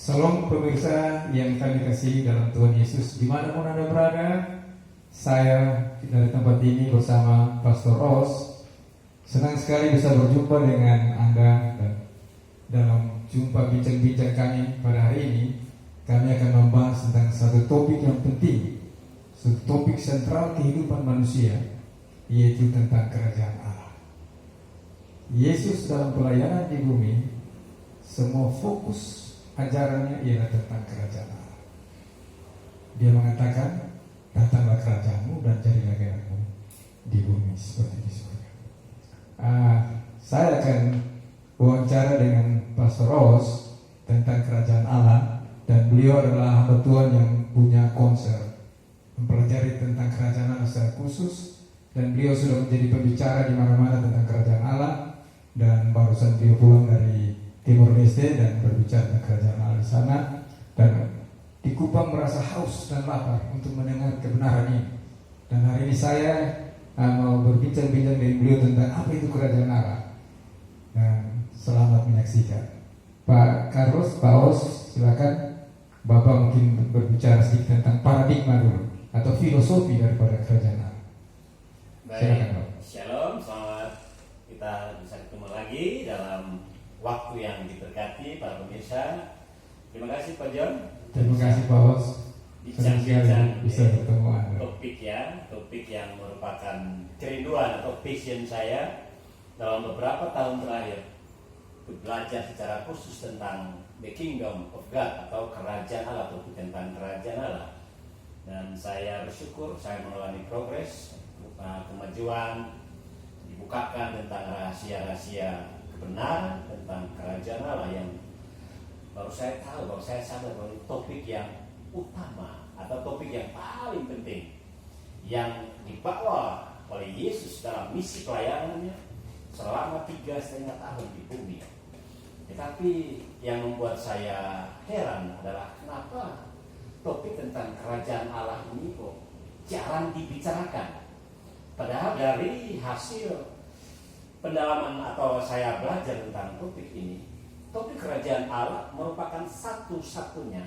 Salam pemirsa yang kami kasihi dalam Tuhan Yesus, dimanapun Anda berada. Saya dari tempat ini bersama Pastor Ros. Senang sekali bisa berjumpa dengan Anda dalam jumpa bincang-bincang kami pada hari ini. Kami akan membahas tentang satu topik yang penting, satu topik sentral kehidupan manusia, yaitu tentang kerajaan Allah. Yesus dalam pelayanan di bumi, semua fokus ajarannya ialah tentang kerajaan Allah. Dia mengatakan, datanglah kerajaanmu dan jadilah kehendakmu di bumi seperti di surga. Saya akan wawancara dengan Pastor Ros tentang kerajaan Allah, dan beliau adalah hamba Tuhan yang punya konser mempelajari tentang kerajaan Allah secara khusus, dan beliau sudah menjadi pembicara di mana-mana tentang kerajaan Allah, dan barusan beliau pulang dari Timur Leste dan berbicara tentang kerajaan Allah di sana, dan di Kupang merasa haus dan lapar untuk mendengar kebenaran ini. Dan hari ini saya mau berbincang-bincang dengan beliau tentang apa itu kerajaan Allah. Dan selamat menyaksikan. Pak Carlos, Pak Os, silakan. Bapak mungkin berbicara sedikit tentang paradigma dulu atau filosofi daripada kerajaan Allah. Baik, Shalom, selamat kita bisa ketemu lagi dalam waktu yang diberkati para pemirsa. Terima kasih Pak John. Terima kasih Pak Os. Bincang-bincang bisa bertemu Anda. Topik yang merupakan kerinduan atau passion saya dalam beberapa tahun terakhir, belajar secara khusus tentang the kingdom of God atau kerajaan Allah, atau tentang kerajaan Allah. Dan saya bersyukur saya mengalami progres, kemajuan, dibukakan tentang rahasia-rahasia kebenaran tentang kerajaan Allah yang baru saya tahu, baru saya sadar bahwa topik yang utama atau topik yang paling penting yang dibawa oleh Yesus dalam misi pelayanannya selama 3,5 tahun di bumi. Tetapi yang membuat saya heran adalah kenapa topik tentang kerajaan Allah ini kok jarang dibicarakan. Padahal dari hasil pendalaman atau saya belajar tentang topik ini, topik kerajaan Allah merupakan satu-satunya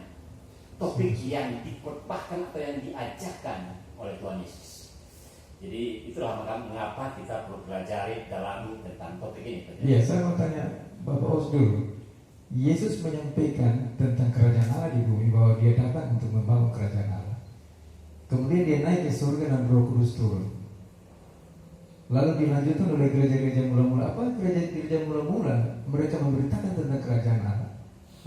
topik yang diperpahkan atau yang diajarkan oleh Tuhan Yesus. Jadi itulah mengapa kita perlu belajar dalam tentang topik ini. Iya, saya mau tanya Bapak Os dulu. Yesus menyampaikan tentang kerajaan Allah di bumi bahwa dia datang untuk membangun kerajaan Allah. Kemudian dia naik ke surga dan Roh Kudus turun. Lalu dilanjutkan oleh gereja-gereja mula-mula. Apa gereja-gereja mula-mula? Mereka memberitakan tentang kerajaan Allah.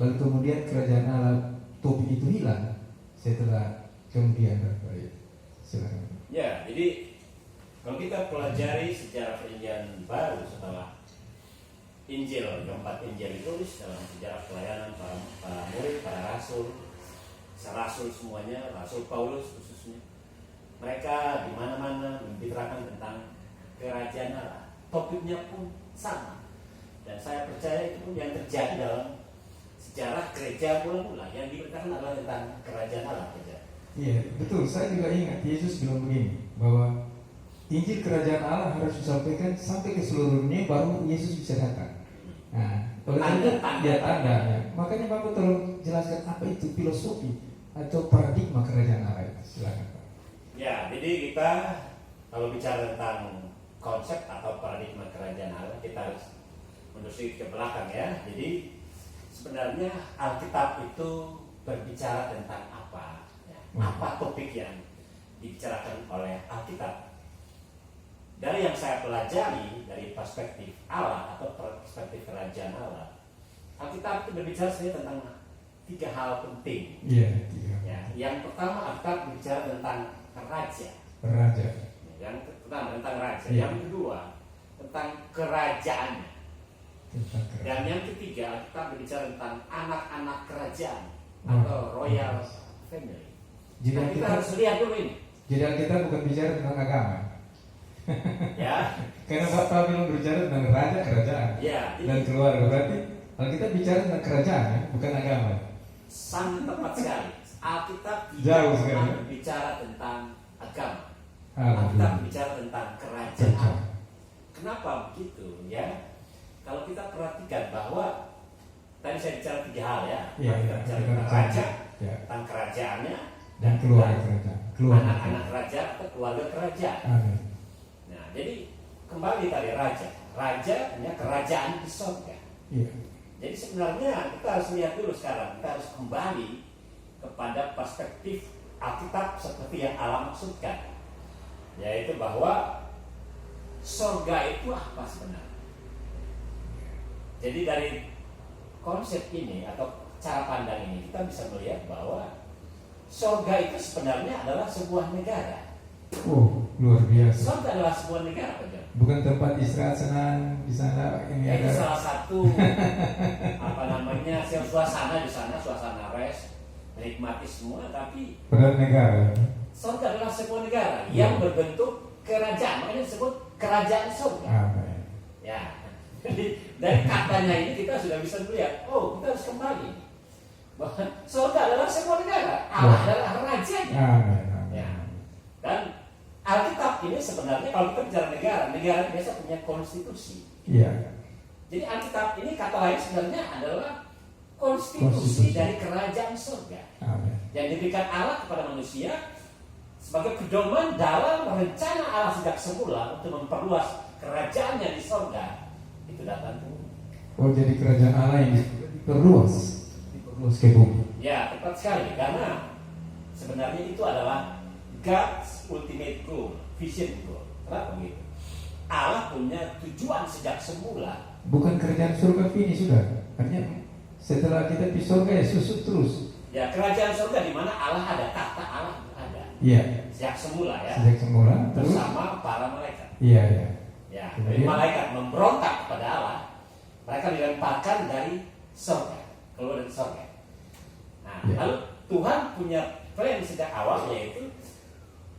Lalu kemudian kerajaan Allah, topik itu hilang setelah kemudian dari silakan. Ya, jadi kalau kita pelajari sejarah perjanjian baru setelah Injil, keempat Injil ditulis dalam sejarah pelayanan para murid, para rasul semuanya, Rasul Paulus khususnya, mereka di mana-mana membicarakan tentang kerajaan Allah. Topiknya pun sama, dan saya percaya itu pun yang terjadi dalam sejarah gereja mula-mula yang diberitakan adalah tentang kerajaan Allah. Iya, betul. Saya juga ingat Yesus bilang begini, bahwa Injil kerajaan Allah harus disampaikan sampai ke seluruh dunia, baru Yesus bisa datang. Nah, oleh itu dia tandanya. Makanya Bapak tolong jelaskan apa itu filosofi atau paradigma kerajaan Allah itu. Silakan Pak. Ya, jadi kita kalau bicara tentang konsep atau paradigma kerajaan Allah, kita harus mundur sedikit ke belakang ya. Jadi sebenarnya Alkitab itu berbicara tentang apa? Ya, apa topik yang dibicarakan oleh Alkitab? Dari yang saya pelajari dari perspektif Allah atau perspektif kerajaan Allah, Alkitab itu berbicara tentang 3 hal penting. Iya. Ya, yang pertama Alkitab berbicara tentang raja. Yang pertama tentang raja. Iya. Yang kedua tentang kerajaannya. Dan yang ketiga Alkitab berbicara tentang anak-anak kerajaan atau royal family. Jadi Nah, kita harus lihat dulu ini. Jadi kita bukan bicara tentang agama. Ya. Karena Bapak bilang berbicara tentang raja kerajaan Ya, dan keluarga, berarti kalau kita bicara tentang kerajaan ya, bukan agama. sangat tepat sekali. Alkitab tidak Jauh pernah sekali. berbicara tentang agama. Alkitab Alhamdulillah. berbicara tentang kerajaan. Kenapa begitu ya? Kalau kita perhatikan bahwa tadi tadi saya bicara 3 hal ya. Iya, Kita iya, bicara kita tentang bicara. raja, Ya. tentang kerajaannya, Dan keluarga kerajaan. Keluarga. anak-anak raja atau keluarga kerajaan. Amin. Nah, jadi kembali tadi raja. Raja punya kerajaan di sorga. Iya. Jadi sebenarnya kita harus lihat dulu sekarang. Kita harus kembali kepada perspektif Alkitab seperti yang Allah maksudkan. Yaitu bahwa sorga itu apa sebenarnya? Jadi dari konsep ini atau cara pandang ini kita bisa melihat bahwa sorga itu sebenarnya adalah sebuah negara. Oh, luar biasa. Sorga adalah sebuah negara, Pak John. Bukan tempat istirahat senang di sana ini Ya, itu ada. salah satu suasana di sana, suasana rest, menikmati semua, tapi Padahal negara. sorga adalah sebuah negara yang berbentuk kerajaan, makanya disebut kerajaan sorga. Amin. Ya, jadi dari katanya ini kita sudah bisa melihat, oh kita harus kembali bahwa sorga adalah sebuah negara, Allah adalah rajanya. Amin. Amin. Ya. Dan Alkitab ini sebenarnya kalau kita bicara negara, negara biasa punya konstitusi. Iya. Jadi Alkitab ini kata lain sebenarnya adalah konstitusi dari kerajaan surga Amin. yang diberikan Allah kepada manusia sebagai pedoman dalam rencana Allah sejak semula untuk memperluas kerajaannya di surga. Itu datang ke bumi. Oh, jadi kerajaan Allah yang diperluas ke bumi. Ya, tepat sekali karena sebenarnya itu adalah God's ultimate goal, vision goal. Kenapa begitu? Allah punya tujuan sejak semula. Bukan kerajaan surga finish sudah. Artinya setelah kita di surga ya susut terus. Ya, kerajaan surga di mana Allah ada, tahta Allah ada. Iya. Sejak semula ya. Sejak semula terus. Bersama para malaikat. Iya, iya. Ya, Kemudian? dari malaikat memberontak kepada Allah, mereka dilemparkan dari surga, keluar dari surga. Nah, Ya. lalu Tuhan punya plan sejak awal yaitu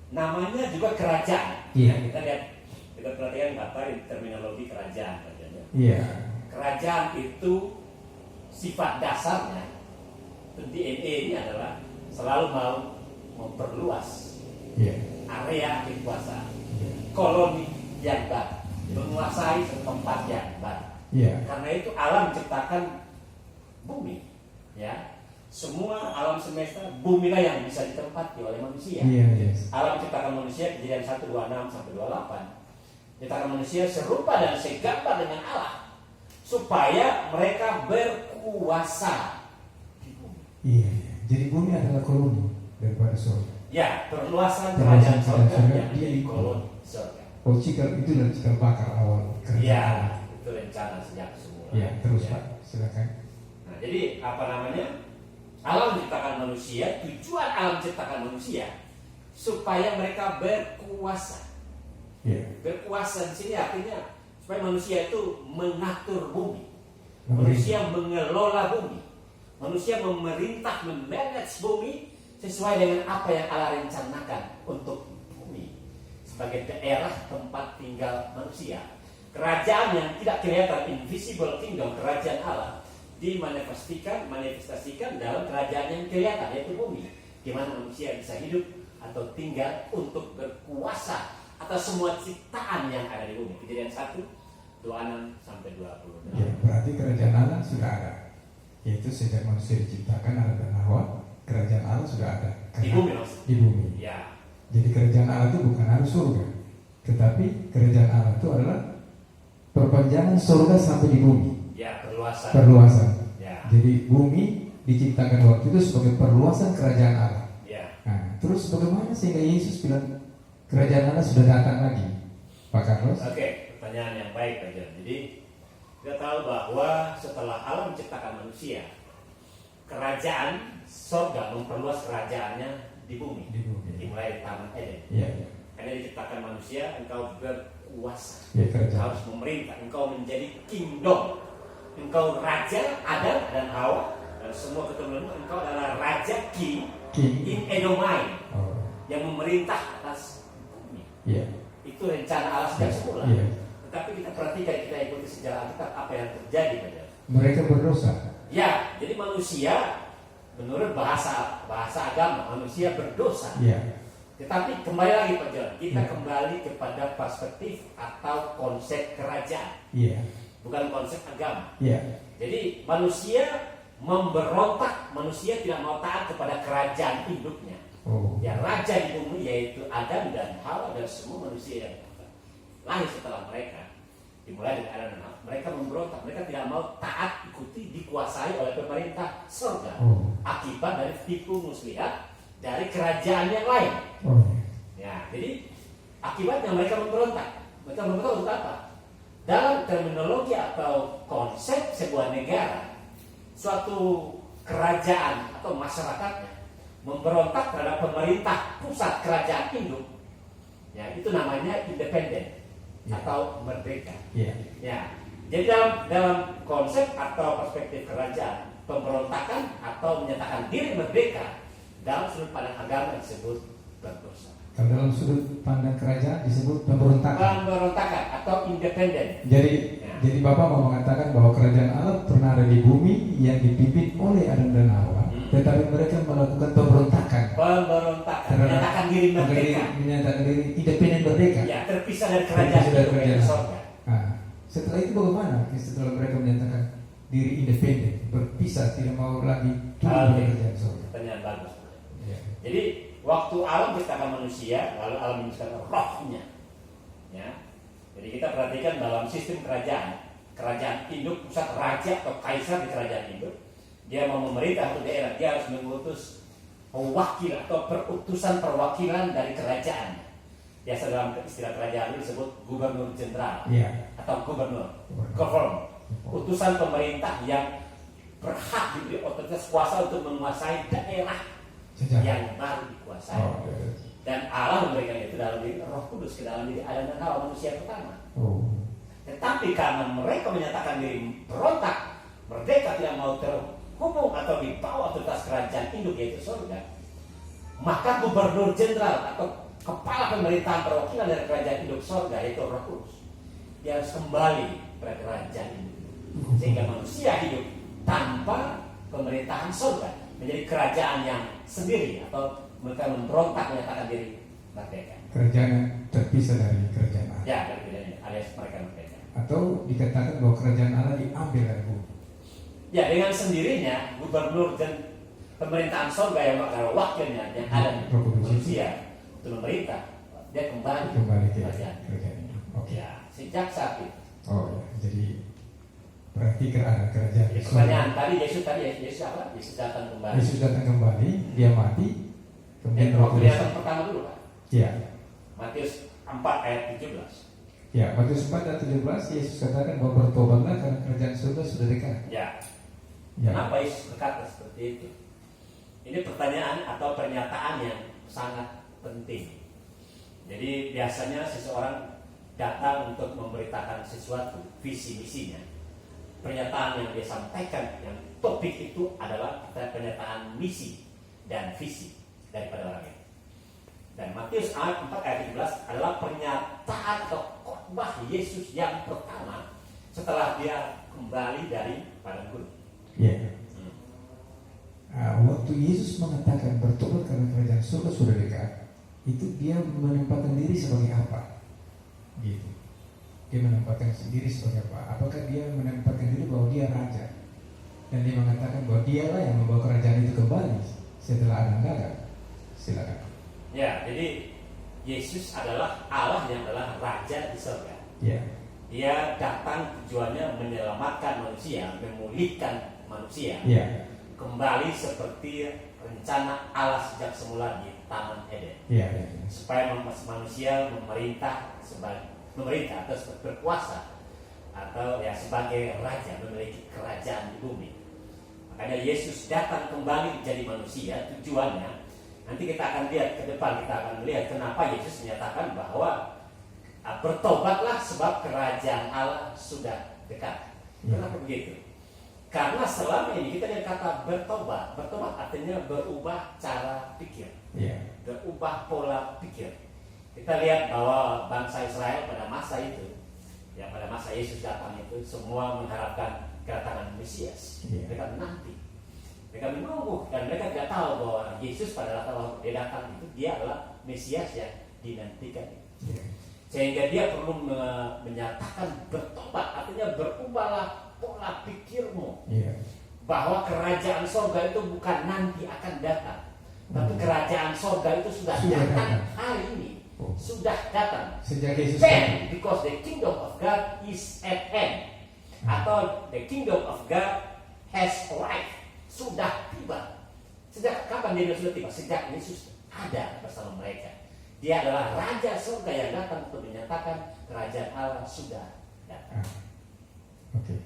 namanya juga kerajaan. Iya. Nah, kita lihat, kita perhatikan apa terminologi kerajaan. Iya. Kerajaan itu sifat dasarnya, DNA ini adalah selalu mau memperluas Iya. area kekuasaan, Iya. koloni yang baru, menguasai tempat yang baru. Iya. Karena itu alam menciptakan bumi, ya. Semua alam semesta, bumilah yang bisa ditempati oleh manusia. Iya, iya. Alam menciptakan manusia, Kejadian 1:26 sampai 28. Menciptakan manusia serupa dan segambar dengan Allah, supaya mereka berkuasa di bumi. Iya. Jadi bumi adalah koloni daripada surga. Ya, perluasan Perluasan kerajaan surga kerajaan surga yang dia di di koloni surga. Oh, cikal itu dan cikal bakar awal kerajaan Iya, Allah. itu rencana sejak semula. Iya, terus Ya. Pak, silakan. Nah, jadi apa namanya? Allah menciptakan manusia, tujuan Allah menciptakan manusia supaya mereka berkuasa. Iya. Berkuasa di sini artinya supaya manusia itu mengatur bumi. Memerintah. Manusia mengelola bumi. Manusia memerintah, memanage bumi sesuai dengan apa yang Allah rencanakan untuk bumi sebagai daerah tempat tinggal manusia. Kerajaan yang tidak kelihatan, invisible kingdom, kerajaan Allah manifestasikan dalam kerajaan yang kelihatan, yaitu bumi, di mana manusia bisa hidup atau tinggal untuk berkuasa atas semua ciptaan yang ada di bumi. Kejadian 1:26 sampai 20. Ya, berarti kerajaan Allah sudah ada. Yaitu sejak manusia diciptakan Adam dan Hawa, kerajaan Allah sudah ada. Di Karena- bumi maksudnya. Di bumi. Ya, Jadi kerajaan Allah itu bukan harus surga, tetapi kerajaan Allah itu adalah perpanjangan surga sampai di bumi, ya perluasan. perluasan. Ya, Jadi bumi diciptakan waktu itu sebagai perluasan kerajaan Allah. ya. Nah, terus bagaimana sehingga Yesus bilang kerajaan Allah sudah datang lagi, Pak Carlos? Oke, pertanyaan yang baik aja. Jadi kita tahu bahwa setelah Allah menciptakan manusia, kerajaan sorga memperluas kerajaannya di bumi. Di bumi. Dimulai dari Taman Eden. Iya, iya. Karena diciptakan manusia, engkau berkuasa. Ya, kerajaan. Harus memerintah. Engkau menjadi kingdom. Engkau raja Adam dan Hawa dan semua keturunanmu. Engkau adalah raja king in Edomai Oh, yang memerintah atas bumi. iya. Itu rencana Allah sejak semula. Iya. Tetapi kita perhatikan, kita ikuti sejarah kita apa yang terjadi pada. Mereka berdosa. Ya, jadi manusia menurut bahasa agama manusia berdosa. Iya. Tetapi kembali lagi Pak John, kita Ya. kembali kepada perspektif atau konsep kerajaan. Iya. bukan konsep agama. Ya. Jadi manusia memberontak, manusia tidak mau taat kepada kerajaan induknya. Oh. Ya, raja di bumi yaitu Adam dan Hawa dan semua manusia yang lahir setelah mereka, dimulai dari Adam dan Hawa. Mereka memberontak, mereka tidak mau taat, ikuti, dikuasai oleh pemerintah surga. Oh. Akibat dari tipu muslihat dari kerajaan yang lain. Oh. Ya, jadi akibatnya mereka memberontak. Mereka memberontak untuk apa? Dalam terminologi atau konsep sebuah negara, suatu kerajaan atau masyarakatnya memberontak terhadap pemerintah pusat kerajaan induk, ya itu namanya independen atau merdeka. Ya, jadi dalam konsep atau perspektif kerajaan, pemberontakan atau menyatakan diri merdeka dalam sudut pandang agama disebut berdosa. Kalau dalam sudut pandang kerajaan disebut pemberontakan. Pemberontakan atau independen. Jadi Bapak mau mengatakan bahwa kerajaan Allah pernah ada di bumi yang dipimpin oleh Adam dan Hawa, tetapi mereka melakukan pemberontakan. Menyatakan diri merdeka. Menyatakan diri independen merdeka. Ya, terpisah dari kerajaan sorga. Nah, setelah itu bagaimana? Setelah mereka menyatakan diri independen, berpisah, tidak mau lagi tunduk pada kerajaan sorga. Pertanyaan bagus. Ya. Jadi waktu alam menciptakan manusia, lalu alam menciptakan rohnya. Ya. Jadi kita perhatikan dalam sistem kerajaan induk, pusat raja atau kaisar di kerajaan induk, dia mau memerintah satu daerah, dia harus mengutus pewakil atau perutusan perwakilan dari kerajaan. Biasa dalam istilah kerajaan itu disebut gubernur jenderal atau gubernur, governor, utusan pemerintah yang berhak diberi otoritas kuasa untuk menguasai daerah yang baru dikuasai. Dan Allah memberikan itu dalam diri Roh Kudus ke dalam diri Adam dan Hawa, manusia pertama. Tetapi karena mereka menyatakan diri berontak, merdeka, tidak mau terhubung atau di bawah otoritas kerajaan induk yaitu surga, maka gubernur jenderal atau kepala pemerintahan perwakilan dari kerajaan induk surga yaitu Roh Kudus, dia harus kembali pada kerajaan induk, sehingga manusia hidup tanpa pemerintahan surga, menjadi kerajaan yang sendiri atau mereka memberontak menyatakan diri merdeka. Kerajaan yang terpisah dari kerajaan Allah. Ya, dari kerajaan alias mereka merdeka. Atau dikatakan bahwa kerajaan Allah diambil dari bumi. Ya, dengan sendirinya gubernur dan pemerintahan surga yang bakal wakilnya yang ada di manusia untuk memerintah, dia kembali ke kerajaan itu. Ya, sejak saat itu. Jadi berarti ada kerajaan. Ya, pertanyaan tadi Yesus apa? Yesus datang kembali. Yesus datang kembali, dia mati. Kemudian Waktu yang pertama dulu, Pak. Ya. Matius 4 ayat 17. Ya, Matius 4 ayat 17 Yesus katakan bahwa bertobatlah karena kerajaan surga sudah dekat. Ya. Kenapa Yesus berkata seperti itu? Ini pertanyaan atau pernyataan yang sangat penting. Jadi biasanya seseorang datang untuk memberitakan sesuatu, visi misinya. Pernyataan yang dia sampaikan, yang topik itu adalah pernyataan misi dan visi daripada orang itu. Dan Matius 4 ayat 17 adalah pernyataan atau khotbah Yesus yang pertama setelah dia kembali dari padang gurun. Waktu Yesus mengatakan bertobat karena kerajaan surga sudah dekat, itu dia menempatkan diri sebagai apa? Gitu. Dia menempatkan diri sebagai apa? Apakah dia menempatkan diri bahwa dia raja? Dan dia mengatakan bahwa dialah yang membawa kerajaan itu kembali setelah Adam gagal. Silakan. Ya, jadi Yesus adalah Allah yang adalah raja di surga. Dia datang tujuannya menyelamatkan manusia, memulihkan manusia. Kembali seperti rencana Allah sejak semula di Taman Eden. Supaya manusia memerintah atau berkuasa atau ya sebagai raja, memiliki kerajaan di bumi. Makanya Yesus datang kembali menjadi manusia, tujuannya nanti kita akan lihat ke depan, kita akan melihat kenapa Yesus menyatakan bahwa bertobatlah sebab kerajaan Allah sudah dekat. Kenapa begitu? Karena selama ini kita lihat kata bertobat artinya berubah cara pikir, berubah pola pikir. Kita lihat bahwa bangsa Israel pada masa itu, ya pada masa Yesus datang itu, semua mengharapkan kedatangan Mesias. Mereka menanti, mereka menunggu, dan mereka tidak tahu bahwa Yesus pada waktu dia datang itu dia adalah Mesias yang dinantikan. Sehingga dia perlu menyatakan bertobat, artinya berubahlah pola pikirmu. Iya. Bahwa kerajaan sorga itu bukan nanti akan datang, tapi kerajaan sorga itu sudah datang hari ini. Sudah datang. Sejak Yesus Then, because the kingdom of God is at hand, atau the kingdom of God has arrived, sudah tiba. Sejak kapan dia sudah tiba? Sejak Yesus ada bersama mereka. Dia adalah Raja Surga yang datang untuk menyatakan kerajaan Allah sudah datang. Oke.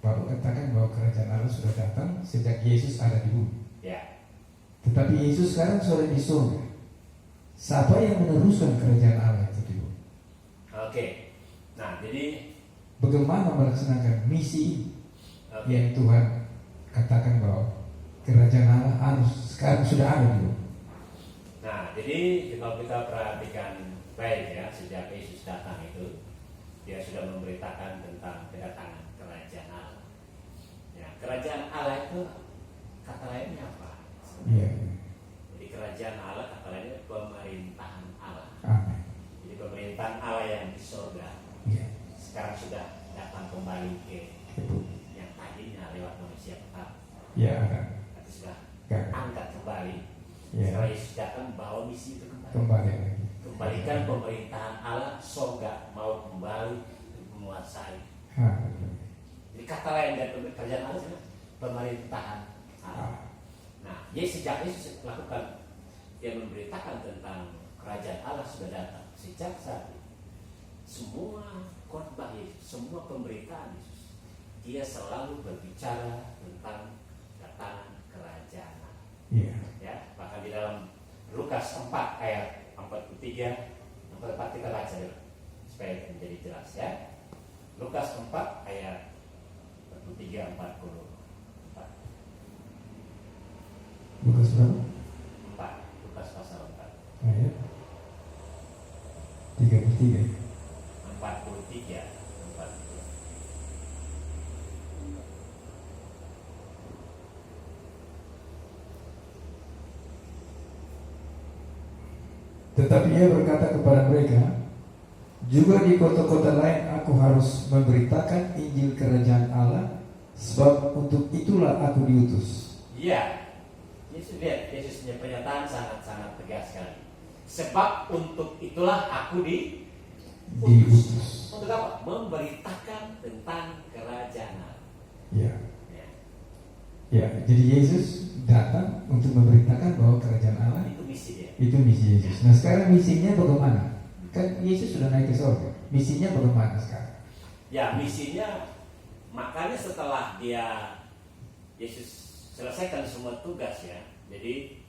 Baru katakan bahwa kerajaan Allah sudah datang sejak Yesus ada di bumi. Ya. Tetapi Yesus sekarang sudah di surga. Siapa yang meneruskan kerajaan Allah itu di bumi? Oke. Nah, jadi bagaimana melaksanakan misi yang Tuhan katakan bahwa kerajaan Allah harus sekarang sudah ada di bumi? Nah, jadi kalau kita perhatikan baik ya, sejak Yesus datang itu, dia sudah memberitakan tentang kedatangan kerajaan Allah. Ya, kerajaan Allah itu kata lainnya apa? Iya. Jadi kerajaan Allah kata lainnya pemerintahan Allah. Amin. Jadi pemerintahan Allah yang di surga Iya. sekarang sudah datang kembali ke Bumi. yang tadinya lewat manusia pertama. Ya, ada. Tapi sudah Kan. angkat kembali. Ya. Setelah Yesus datang bawa misi itu kembali. Kembali lagi. Kembalikan pemerintahan Allah, surga mau kembali menguasai. Jadi kata lain dari kerajaan Allah adalah pemerintahan Allah. Nah, sejak Yesus lakukan, dia memberitakan tentang kerajaan Allah sudah datang. Sejak saat itu, semua khotbah Yesus, semua pemberitaan Yesus, dia selalu berbicara tentang kedatangan kerajaan Allah. Iya. Ya, bahkan di dalam Lukas 4 ayat 43, 44 kita baca dulu supaya menjadi jelas ya. Lukas 4 ayat 43 44. Lukas berapa? 4, Lukas pasal 4. Ayat 33. 43, 44. Tetapi ia berkata kepada mereka, juga di kota-kota lain aku harus memberitakan Injil kerajaan Allah, sebab untuk itulah aku diutus. Iya, Yesus lihat, Yesus punya pernyataan sangat-sangat tegas sekali. Sebab untuk itulah aku Diutus. Untuk apa? Memberitakan tentang kerajaan Allah. Ya. Ya, Ya, jadi Yesus datang untuk memberitakan bahwa kerajaan Allah itu misi dia. itu misi Yesus. Nah, sekarang misinya bagaimana? Kan Yesus sudah naik ke surga. Misinya bagaimana sekarang? Ya, misinya makanya setelah Yesus selesaikan semua tugas ya. Jadi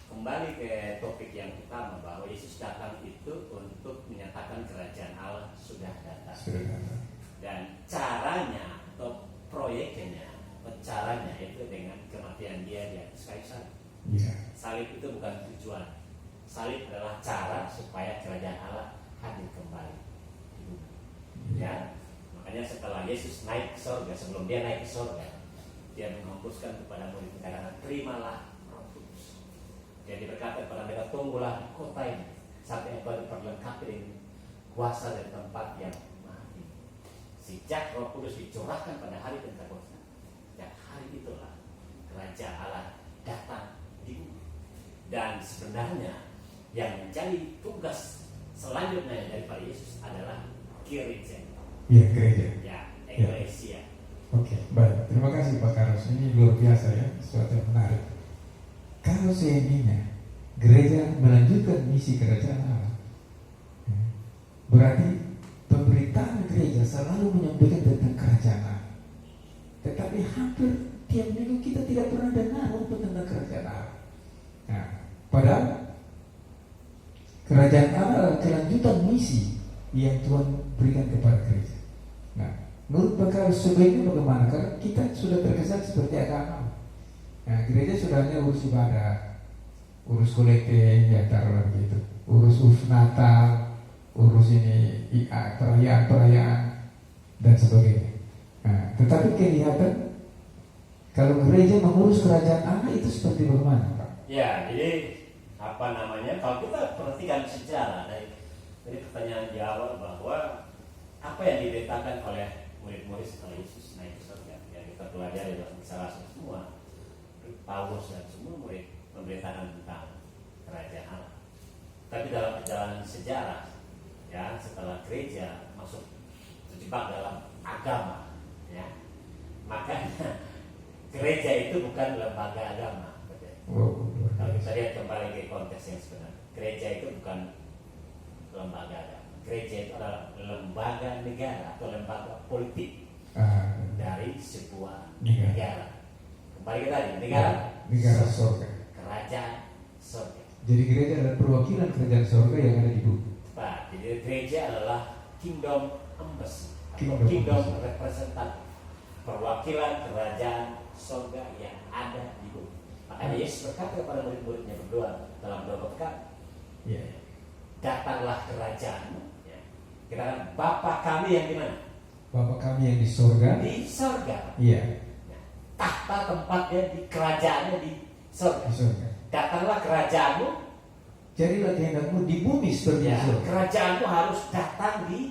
kembali ke topik yang utama bahwa Yesus datang itu untuk menyatakan kerajaan Allah sudah datang. Sudah datang. Dan caranya atau proyeknya, caranya itu dengan kematian dia di atas kayu salib. Ya. Salib itu bukan tujuan. Salib adalah cara supaya kerajaan Allah hadir kembali di bumi. Ya, makanya setelah Yesus naik ke surga, sebelum dia naik ke surga, dia menghembuskan kepada murid katakan, terimalah Roh Kudus. Jadi berkata kepada mereka, tunggulah di kota ini sampai engkau diperlengkapi dengan kuasa dari tempat yang maha tinggi. Sejak Roh Kudus dicurahkan pada hari Pentakosta, sejak hari itulah kerajaan Allah datang di bumi. Dan sebenarnya yang menjadi tugas selanjutnya daripada Yesus adalah gereja. Ya, gereja. Ya, eklesia. Oke, baik. Terima kasih Pak Carlos. Ini luar biasa ya, sesuatu yang menarik. Kalau seandainya gereja melanjutkan misi kerajaan Allah, berarti pemberitaan gereja selalu menyampaikan tentang kerajaan Allah. Tetapi hampir tiap minggu kita tidak pernah dengar tentang kerajaan Allah. Nah, padahal kerajaan Allah adalah kelanjutan misi yang Tuhan berikan kepada gereja. Nah, menurut Pak Carlos sebaiknya bagaimana? Karena kita sudah terkesan seperti agama. Nah, gereja sudah hanya urus ibadah, urus kolekte, ya taruhlah begitu, urus Natal, urus ini perayaan dan sebagainya. Nah, tetapi kelihatan kalau gereja mengurus kerajaan Allah itu seperti bagaimana, Pak? Ya, jadi kalau kita perhatikan sejarah Jadi pertanyaan di awal bahwa apa yang diberitakan oleh murid-murid setelah Yesus naik ke surga, yang kita pelajari dalam kisah Rasul semua, Paulus dan semua murid memberitakan tentang kerajaan Allah. Tapi dalam perjalanan sejarah, ya setelah gereja masuk terjebak dalam agama, ya makanya gereja itu bukan lembaga agama. Kalau kita lihat kembali ke konteks yang sebenarnya, gereja itu bukan lembaga agama. Gereja itu adalah lembaga negara atau lembaga politik dari sebuah negara. Kembali ke tadi, negara surga, kerajaan surga. Jadi gereja adalah perwakilan kerajaan surga yang ada di bumi. Pak, jadi gereja adalah kingdom embassy atau Kingdom kingdom embassy. representatif, perwakilan kerajaan surga yang ada di bumi. Makanya Yesus berkata kepada murid-muridnya berdua dalam doa berkat, Ya. datanglah kerajaanmu. Ya. Kita kan Bapa kami yang di mana? Bapa kami yang di surga. Di surga. Iya. Ya. Tahta tempatnya di kerajaannya di surga. Di surga. Datanglah kerajaanmu. Jadilah kehendakmu di bumi seperti di Ya, surga. kerajaanmu harus datang di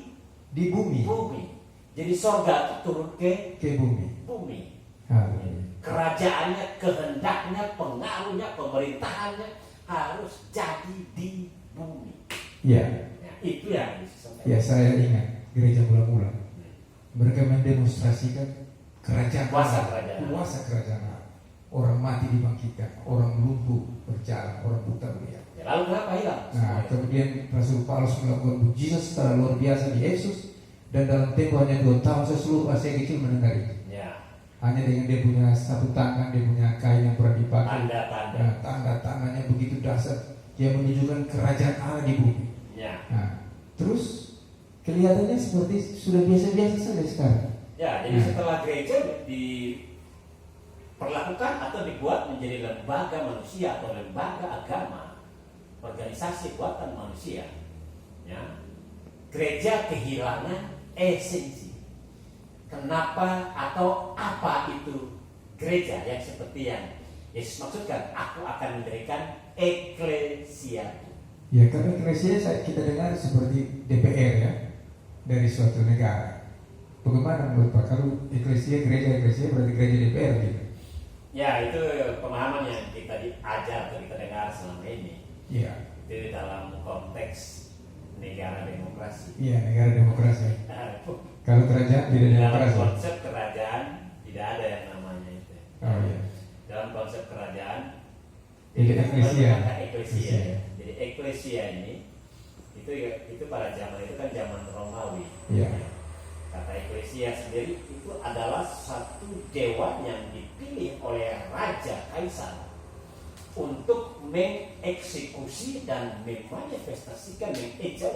Bumi. bumi. Jadi surga itu turun ke Ke bumi. bumi. Haleluya. Kerajaannya, kehendaknya, pengaruhnya, pemerintahannya harus jadi di bumi. Ya. Ya, itu yang disampaikan. Ya, saya ingat gereja mula-mula. Mereka mendemonstrasikan kerajaan Kuasa Allah. kerajaan. Kuasa kerajaan Allah. Orang mati dibangkitkan, orang lumpuh berjalan, orang buta melihat. Ya, lalu kenapa hilang? Nah, kemudian Rasul Paulus melakukan mujizat secara luar biasa di Efesus, dan dalam tempo hanya 2 tahun seluruh Asia kecil mendengar itu. Ya, Hanya dengan dia punya satu tangan, dia punya kain yang pernah dipakai. tanda-tanda. Nah, tanda-tangannya begitu dahsyat, dia menunjukkan kerajaan Allah di bumi. Ya, Nah, terus kelihatannya seperti sudah biasa-biasa saja sekarang. ya. Jadi setelah gereja diperlakukan atau dibuat menjadi lembaga manusia atau lembaga agama, organisasi buatan manusia, ya, gereja kehilangan esensi. Kenapa atau apa itu gereja yang seperti yang Yesus maksudkan? Aku akan mendirikan eklesia. Ya, karena eklesia kita dengar seperti DPR ya, dari suatu negara. Bagaimana menurut Pak? Kalau eklesia, gereja berarti gereja DPR gitu. Ya, itu pemahaman yang kita diajar atau kita dengar selama ini. Iya. Itu dalam konteks negara demokrasi. Iya, negara demokrasi. Kalau kerajaan tidak Dalam demokrasi. konsep kerajaan tidak ada yang namanya itu. Oh iya. Dalam konsep kerajaan Jadi kita eklesia. menggunakan eklesia. Jadi eklesia ini itu pada zaman itu kan zaman Romawi. Iya. Kata eklesia sendiri itu adalah satu dewa yang dipilih oleh raja kaisar untuk mengeksekusi dan memanifestasikan,